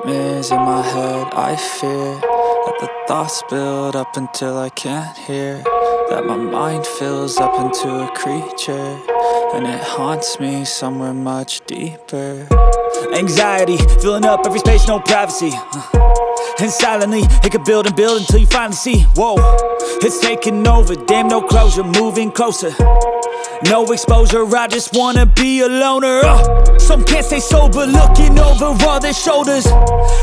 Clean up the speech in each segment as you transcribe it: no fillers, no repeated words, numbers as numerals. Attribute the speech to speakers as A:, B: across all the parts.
A: nightmares in my head. I fear that the thoughts build up until I can't hear, that my mind fills up into a creature, and it haunts me somewhere much deeper.
B: Anxiety, filling up every space, no privacy. And silently, it could build and build until you finally see, whoa, it's taking over, damn no closure, moving closer. No exposure, I just wanna be a loner. Some can't stay sober, looking over all their shoulders,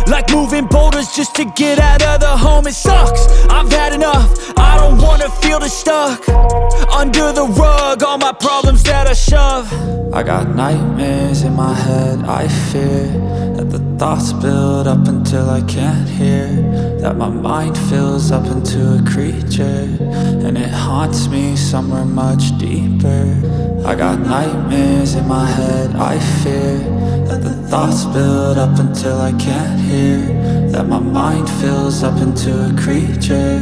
B: like moving boulders just to get out of the home. It sucks, I've had enough, I don't wanna feel the stuck under the rug, all my problems that I shove.
A: I got nightmares in my head. I fear that the thoughts build up until I can't hear, that my mind fills up into a creature, and it haunts me somewhere much deeper. I got nightmares in my head. I fear that the thoughts build up until I can't hear, that my mind fills up into a creature,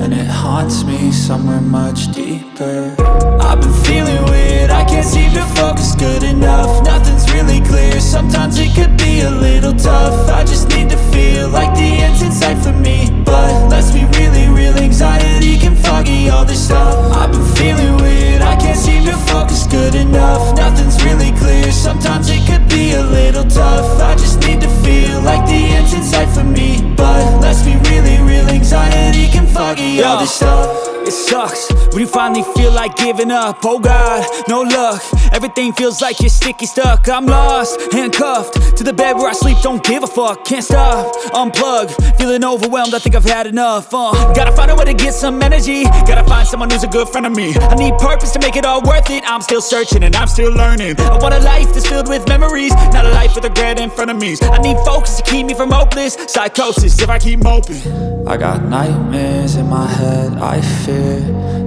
A: and it haunts me somewhere much deeper.
B: I've been feeling weird, I can't seem to focus good enough. Nothing's really clear, sometimes it could be a little tough. I just need to feel like the end's in sight for me, but let's be really real, anxiety can foggy all this stuff. I've been feeling weird, I can't seem to focus good enough. Nothing's really clear, sometimes it could be a little tough. I just need to feel like the end's in sight for me, but let's be really real, anxiety can foggy all this stuff. It sucks when you finally feel like giving up. Oh God, no luck, everything feels like you're sticky stuck. I'm lost, handcuffed to the bed where I sleep, don't give a fuck. Can't stop, unplug, feeling overwhelmed, I think I've had enough. Gotta find a way to get some energy, gotta find someone who's a good friend of me. I need purpose to make it all worth it, I'm still searching and I'm still learning. I want a life that's filled with memories, not a life with regret and frenemies. I need focus to keep me from hopeless psychosis if I keep moping.
A: I got nightmares in my head. I fear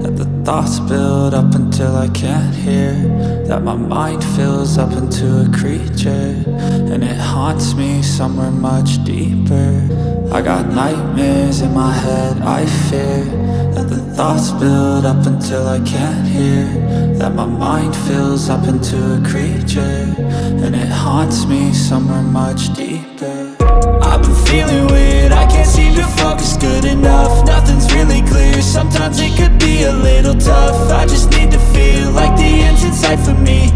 A: that the thoughts build up until I can't hear, that my mind fills up into a creature, and it haunts me somewhere much deeper. I got nightmares in my head. I fear that the thoughts build up until I can't hear, that my mind fills up into a creature, and it haunts me somewhere much deeper.
B: I've been feeling weird, I can't seem to focus good enough. Nothing's really clear, sometimes it could be a little tough. I just need to feel like the end's in sight for me,